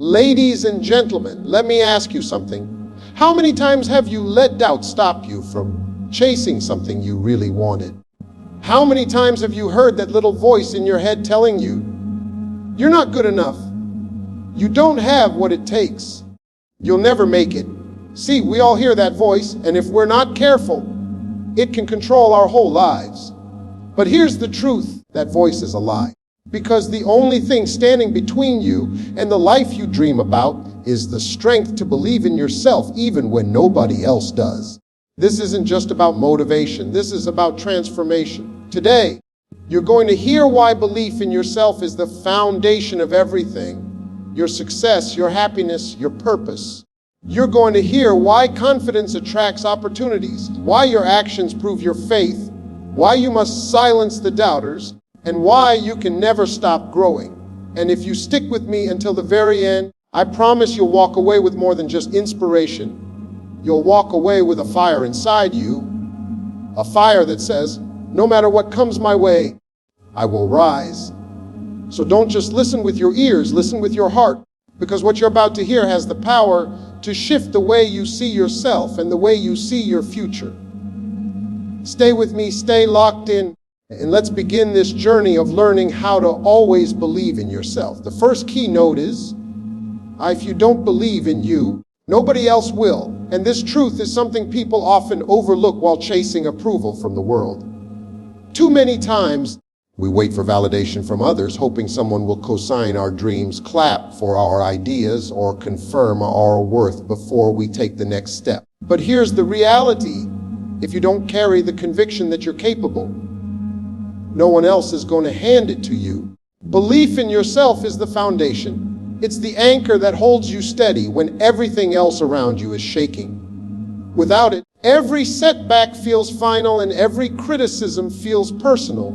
Ladies and gentlemen, let me ask you something. How many times have you let doubt stop you from chasing something you really wanted? How many times have you heard that little voice in your head telling you, you're not good enough, you don't have what it takes, you'll never make it? See, we all hear that voice, and if we're not careful, it can control our whole lives. But here's the truth, that voice is a lie. Because the only thing standing between you and the life you dream about is the strength to believe in yourself even when nobody else does. This isn't just about motivation, this is about transformation. Today, you're going to hear why belief in yourself is the foundation of everything. Your success, your happiness, your purpose. You're going to hear why confidence attracts opportunities, why your actions prove your faith, why you must silence the doubters, and why you can never stop growing. And if you stick with me until the very end, I promise you'll walk away with more than just inspiration. You'll walk away with a fire inside you, a fire that says, no matter what comes my way, I will rise. So don't just listen with your ears, listen with your heart, because what you're about to hear has the power to shift the way you see yourself and the way you see your future. Stay with me, stay locked in, and let's begin this journey of learning how to always believe in yourself. The first keynote is, if you don't believe in you, nobody else will. And this truth is something people often overlook while chasing approval from the world. Too many times, we wait for validation from others, hoping someone will co-sign our dreams, clap for our ideas, or confirm our worth before we take the next step. But here's the reality. If you don't carry the conviction that you're capable, no one else is going to hand it to you. Belief in yourself is the foundation. It's the anchor that holds you steady when everything else around you is shaking. Without it, every setback feels final and every criticism feels personal,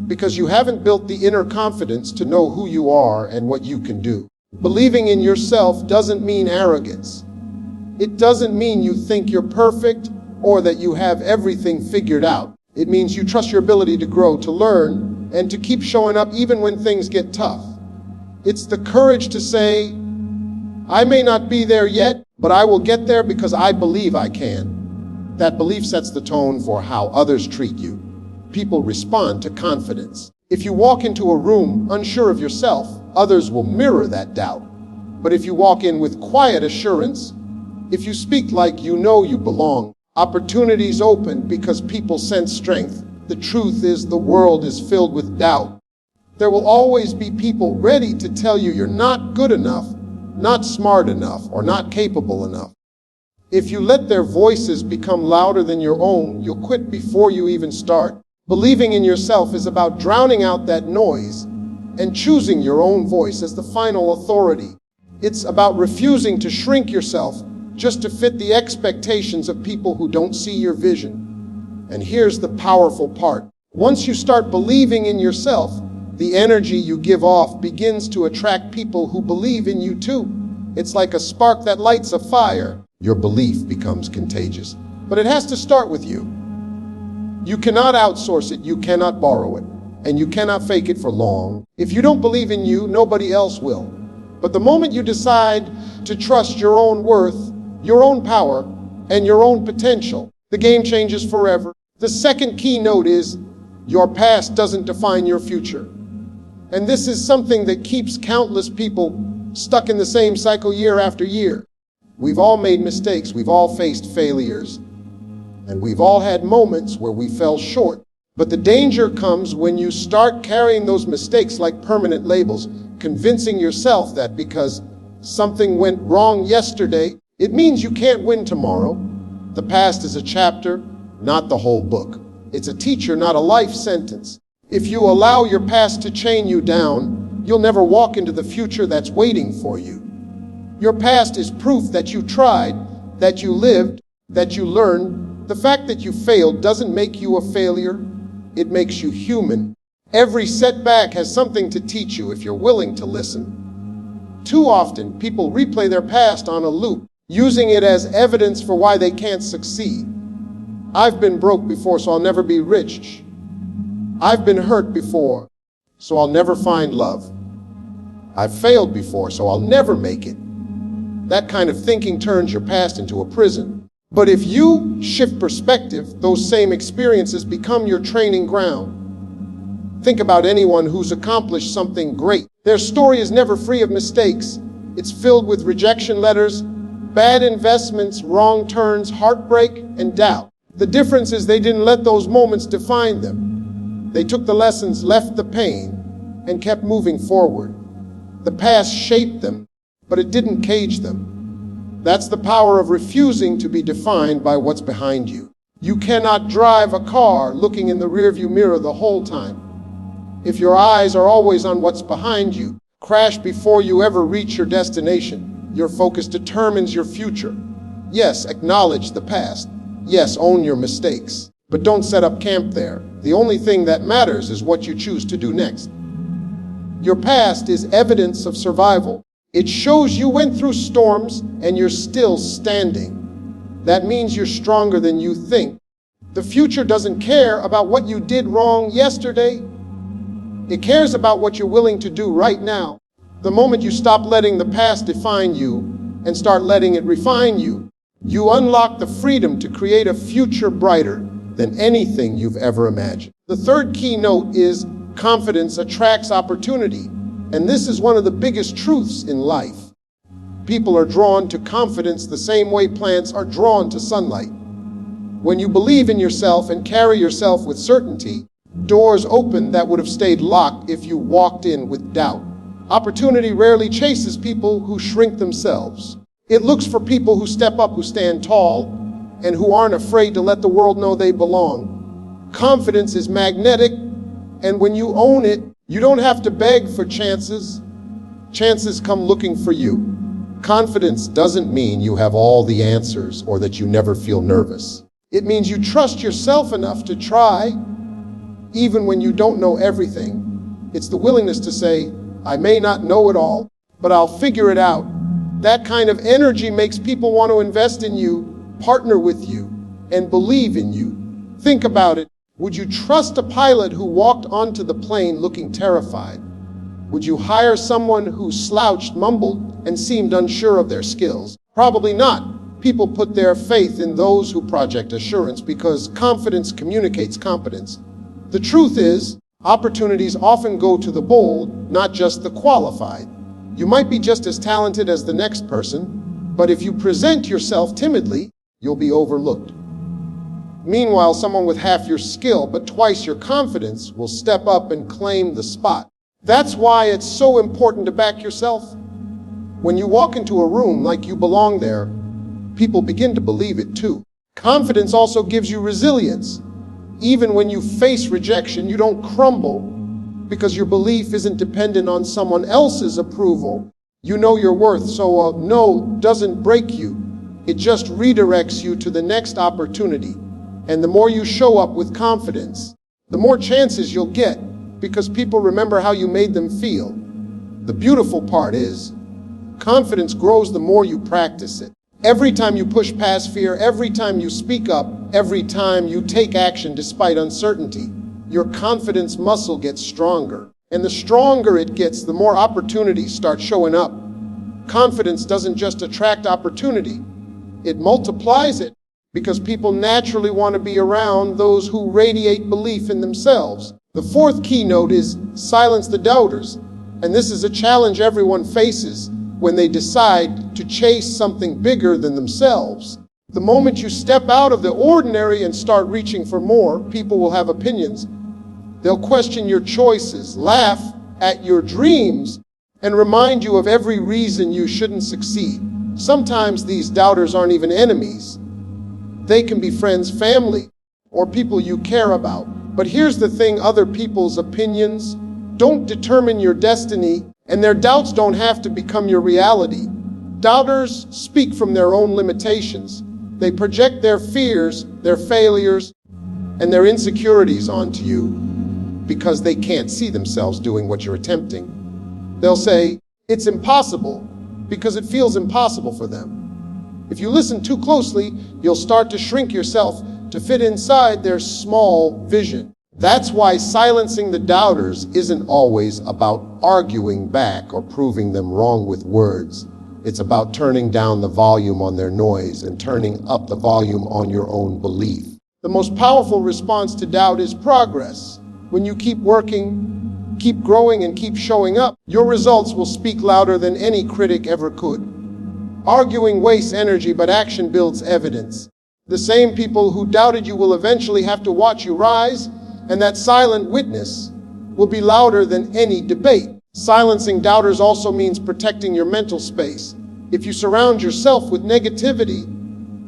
because you haven't built the inner confidence to know who you are and what you can do. Believing in yourself doesn't mean arrogance. It doesn't mean you think you're perfect or that you have everything figured out. It means you trust your ability to grow, to learn, and to keep showing up even when things get tough. It's the courage to say, I may not be there yet, but I will get there because I believe I can. That belief sets the tone for how others treat you. People respond to confidence. If you walk into a room unsure of yourself, others will mirror that doubt. But if you walk in with quiet assurance, if you speak like you know you belong, opportunities open because people sense strength. The truth is the world is filled with doubt. There will always be people ready to tell you you're not good enough, not smart enough, or not capable enough. If you let their voices become louder than your own, you'll quit before you even start. Believing in yourself is about drowning out that noise and choosing your own voice as the final authority. It's about refusing to shrink yourself just to fit the expectations of people who don't see your vision. And here's the powerful part. Once you start believing in yourself, the energy you give off begins to attract people who believe in you too. It's like a spark that lights a fire. Your belief becomes contagious. But it has to start with you. You cannot outsource it, you cannot borrow it, and you cannot fake it for long. If you don't believe in you, nobody else will. But the moment you decide to trust your own worth, your own power, and your own potential, the game changes forever. The second keynote is, your past doesn't define your future. And this is something that keeps countless people stuck in the same cycle year after year. We've all made mistakes, we've all faced failures, and we've all had moments where we fell short. But the danger comes when you start carrying those mistakes like permanent labels, convincing yourself that because something went wrong yesterday, it means you can't win tomorrow. The past is a chapter, not the whole book. It's a teacher, not a life sentence. If you allow your past to chain you down, you'll never walk into the future that's waiting for you. Your past is proof that you tried, that you lived, that you learned. The fact that you failed doesn't make you a failure. It makes you human. Every setback has something to teach you if you're willing to listen. Too often, people replay their past on a loop, using it as evidence for why they can't succeed. I've been broke before, so I'll never be rich. I've been hurt before, so I'll never find love. I've failed before, so I'll never make it. That kind of thinking turns your past into a prison. But if you shift perspective, those same experiences become your training ground. Think about anyone who's accomplished something great. Their story is never free of mistakes. It's filled with rejection letters, bad investments, wrong turns, heartbreak, and doubt. The difference is they didn't let those moments define them. They took the lessons, left the pain, and kept moving forward. The past shaped them, but it didn't cage them. That's the power of refusing to be defined by what's behind you. You cannot drive a car looking in the rearview mirror the whole time. If your eyes are always on what's behind you, crash before you ever reach your destination. Your focus determines your future. Yes, acknowledge the past. Yes, own your mistakes. But don't set up camp there. The only thing that matters is what you choose to do next. Your past is evidence of survival. It shows you went through storms and you're still standing. That means you're stronger than you think. The future doesn't care about what you did wrong yesterday. It cares about what you're willing to do right now. The moment you stop letting the past define you and start letting it refine you, you unlock the freedom to create a future brighter than anything you've ever imagined. The third keynote is confidence attracts opportunity. And this is one of the biggest truths in life. People are drawn to confidence the same way plants are drawn to sunlight. When you believe in yourself and carry yourself with certainty, doors open that would have stayed locked if you walked in with doubt. Opportunity rarely chases people who shrink themselves. It looks for people who step up, who stand tall, and who aren't afraid to let the world know they belong. Confidence is magnetic, and when you own it, you don't have to beg for chances. Chances come looking for you. Confidence doesn't mean you have all the answers or that you never feel nervous. It means you trust yourself enough to try, even when you don't know everything. It's the willingness to say, I may not know it all, but I'll figure it out. That kind of energy makes people want to invest in you, partner with you, and believe in you. Think about it. Would you trust a pilot who walked onto the plane looking terrified? Would you hire someone who slouched, mumbled, and seemed unsure of their skills? Probably not. People put their faith in those who project assurance because confidence communicates competence. The truth is, opportunities often go to the bold, not just the qualified. You might be just as talented as the next person, but if you present yourself timidly, you'll be overlooked. Meanwhile, someone with half your skill but twice your confidence will step up and claim the spot. That's why it's so important to back yourself. When you walk into a room like you belong there, people begin to believe it too. Confidence also gives you resilience. Even when you face rejection, you don't crumble because your belief isn't dependent on someone else's approval. You know your worth, so a no doesn't break you. It just redirects you to the next opportunity. And the more you show up with confidence, the more chances you'll get because people remember how you made them feel. The beautiful part is, confidence grows the more you practice it. Every time you push past fear, every time you speak up, every time you take action despite uncertainty, your confidence muscle gets stronger. And the stronger it gets, the more opportunities start showing up. Confidence doesn't just attract opportunity, it multiplies it. Because people naturally want to be around those who radiate belief in themselves. The fourth keynote is silence the doubters. And this is a challenge everyone faces when they decide to chase something bigger than themselves. The moment you step out of the ordinary and start reaching for more, people will have opinions. They'll question your choices, laugh at your dreams, and remind you of every reason you shouldn't succeed. Sometimes these doubters aren't even enemies. They can be friends, family, or people you care about. But here's the thing, other people's opinions don't determine your destiny, and their doubts don't have to become your reality. Doubters speak from their own limitations. They project their fears, their failures, and their insecurities onto you because they can't see themselves doing what you're attempting. They'll say, it's impossible, because it feels impossible for them. If you listen too closely, you'll start to shrink yourself to fit inside their small vision. That's why silencing the doubters isn't always about arguing back or proving them wrong with words. It's about turning down the volume on their noise and turning up the volume on your own belief. The most powerful response to doubt is progress. When you keep working, keep growing, and keep showing up, your results will speak louder than any critic ever could. Arguing wastes energy, but action builds evidence. The same people who doubted you will eventually have to watch you rise, and that silent witness will be louder than any debate. Silencing doubters also means protecting your mental space. If you surround yourself with negativity,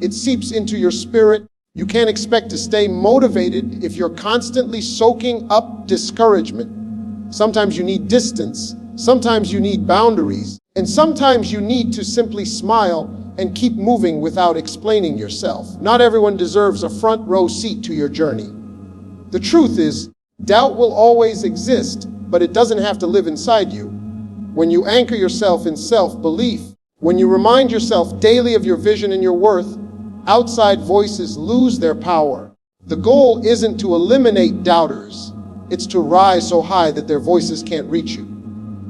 it seeps into your spirit. You can't expect to stay motivated if you're constantly soaking up discouragement. Sometimes you need distance, sometimes you need boundaries, and sometimes you need to simply smile and keep moving without explaining yourself. Not everyone deserves a front row seat to your journey. The truth is, doubt will always exist, but it doesn't have to live inside you. When you anchor yourself in self-belief, when you remind yourself daily of your vision and your worth, outside voices lose their power. The goal isn't to eliminate doubters. It's to rise so high that their voices can't reach you.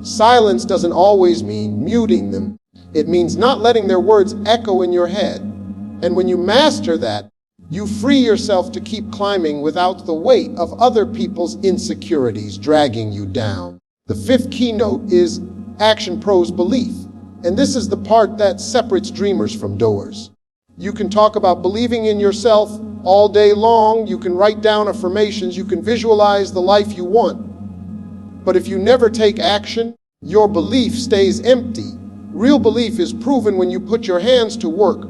Silence doesn't always mean muting them. It means not letting their words echo in your head. And when you master that, you free yourself to keep climbing without the weight of other people's insecurities dragging you down. The fifth keynote is action pros belief. And this is the part that separates dreamers from doers. You can talk about believing in yourself all day long. You can write down affirmations. You can visualize the life you want. But if you never take action, your belief stays empty. Real belief is proven when you put your hands to work,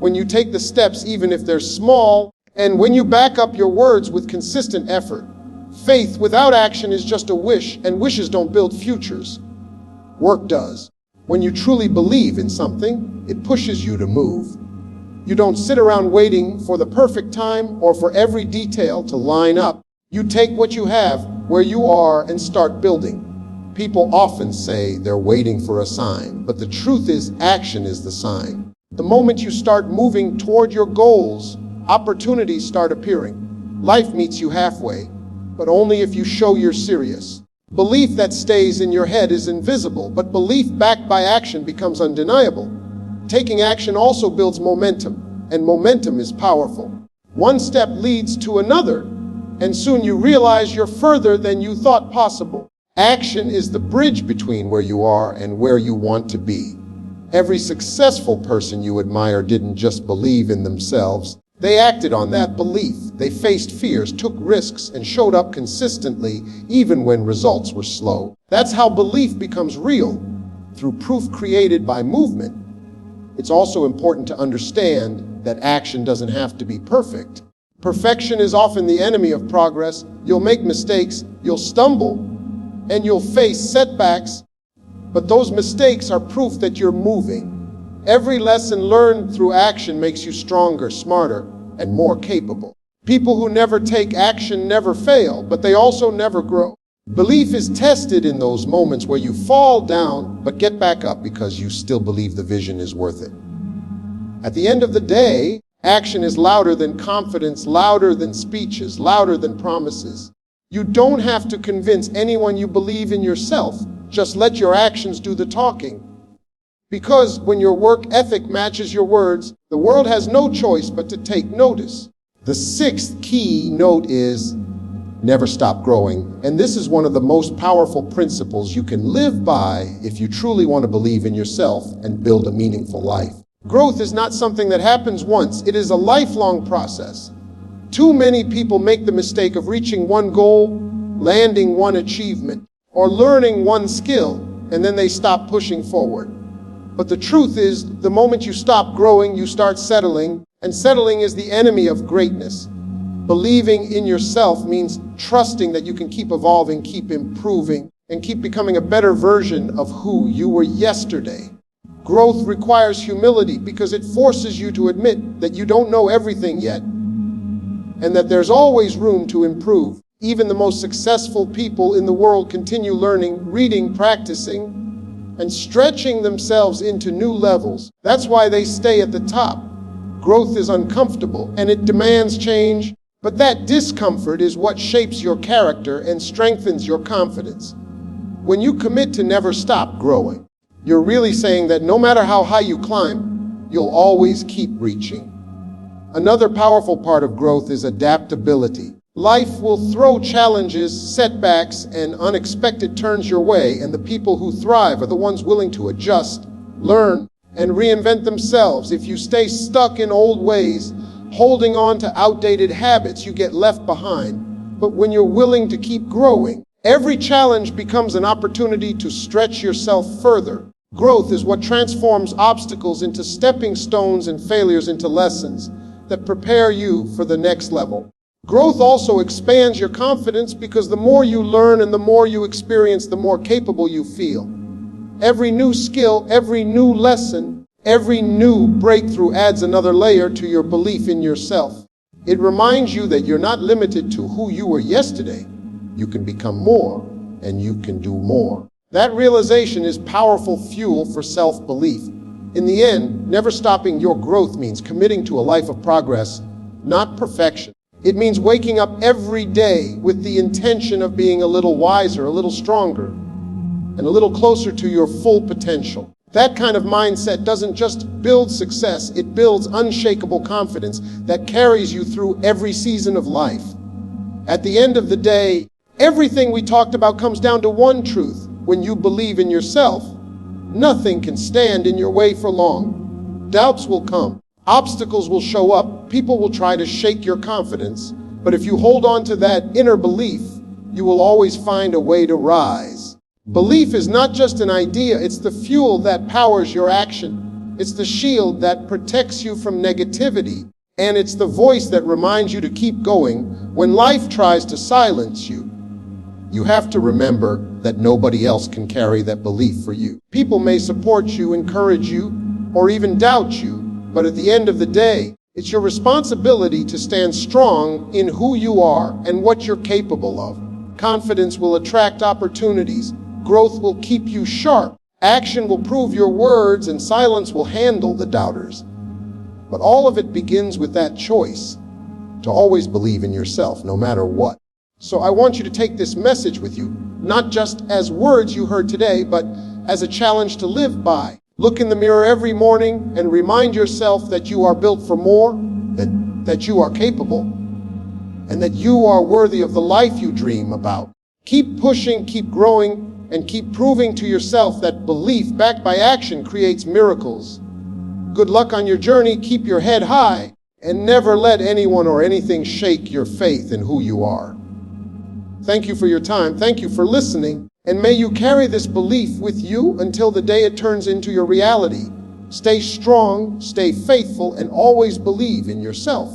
when you take the steps even if they're small, and when you back up your words with consistent effort. Faith without action is just a wish, and wishes don't build futures. Work does. When you truly believe in something, it pushes you to move. You don't sit around waiting for the perfect time or for every detail to line up. You take what you have, where you are, and start building. People often say they're waiting for a sign, but the truth is action is the sign. The moment you start moving toward your goals, opportunities start appearing. Life meets you halfway, but only if you show you're serious. Belief that stays in your head is invisible, but belief backed by action becomes undeniable. Taking action also builds momentum, and momentum is powerful. One step leads to another, and soon you realize you're further than you thought possible. Action is the bridge between where you are and where you want to be. Every successful person you admire didn't just believe in themselves. They acted on that belief. They faced fears, took risks, and showed up consistently, even when results were slow. That's how belief becomes real, through proof created by movement. It's also important to understand that action doesn't have to be perfect. Perfection is often the enemy of progress. You'll make mistakes, you'll stumble, and you'll face setbacks, but those mistakes are proof that you're moving. Every lesson learned through action makes you stronger, smarter, and more capable. People who never take action never fail, but they also never grow. Belief is tested in those moments where you fall down, but get back up because you still believe the vision is worth it. At the end of the day, action is louder than confidence, louder than speeches, louder than promises. You don't have to convince anyone you believe in yourself. Just let your actions do the talking. Because when your work ethic matches your words, the world has no choice but to take notice. The sixth key note is never stop growing. And this is one of the most powerful principles you can live by if you truly want to believe in yourself and build a meaningful life. Growth is not something that happens once. It is a lifelong process. Too many people make the mistake of reaching one goal, landing one achievement, or learning one skill, and then they stop pushing forward. But the truth is, the moment you stop growing, you start settling, and settling is the enemy of greatness. Believing in yourself means trusting that you can keep evolving, keep improving, and keep becoming a better version of who you were yesterday. Growth requires humility because it forces you to admit that you don't know everything yet, and that there's always room to improve. Even the most successful people in the world continue learning, reading, practicing, and stretching themselves into new levels. That's why they stay at the top. Growth is uncomfortable, and it demands change, But that discomfort is what shapes your character and strengthens your confidence. When you commit to never stop growing, you're really saying that no matter how high you climb, you'll always keep reaching. Another powerful part of growth is adaptability. Life will throw challenges, setbacks, and unexpected turns your way, and the people who thrive are the ones willing to adjust, learn, and reinvent themselves. If you stay stuck in old ways, holding on to outdated habits, you get left behind. But when you're willing to keep growing, every challenge becomes an opportunity to stretch yourself further. Growth is what transforms obstacles into stepping stones and failures into lessons that prepare you for the next level. Growth also expands your confidence because the more you learn and the more you experience, the more capable you feel. Every new skill, every new lesson, every new breakthrough adds another layer to your belief in yourself. It reminds you that you're not limited to who you were yesterday. You can become more, and you can do more. That realization is powerful fuel for self-belief. In the end, never stopping your growth means committing to a life of progress, not perfection. It means waking up every day with the intention of being a little wiser, a little stronger, and a little closer to your full potential. That kind of mindset doesn't just build success, it builds unshakable confidence that carries you through every season of life. At the end of the day, everything we talked about comes down to one truth. When you believe in yourself, nothing can stand in your way for long. Doubts will come, obstacles will show up, people will try to shake your confidence, but if you hold on to that inner belief, you will always find a way to rise. Belief is not just an idea, it's the fuel that powers your action. It's the shield that protects you from negativity, and it's the voice that reminds you to keep going when life tries to silence you. You have to remember that nobody else can carry that belief for you. People may support you, encourage you, or even doubt you, but at the end of the day, it's your responsibility to stand strong in who you are and what you're capable of. Confidence will attract opportunities, growth will keep you sharp, action will prove your words, and silence will handle the doubters. But all of it begins with that choice to always believe in yourself, no matter what. So I want you to take this message with you, not just as words you heard today, but as a challenge to live by. Look in the mirror every morning and remind yourself that you are built for more, that you are capable, and that you are worthy of the life you dream about. Keep pushing, keep growing, and keep proving to yourself that belief backed by action creates miracles. Good luck on your journey, keep your head high, and never let anyone or anything shake your faith in who you are. Thank you for your time. Thank you for listening. And may you carry this belief with you until the day it turns into your reality. Stay strong, stay faithful, and always believe in yourself.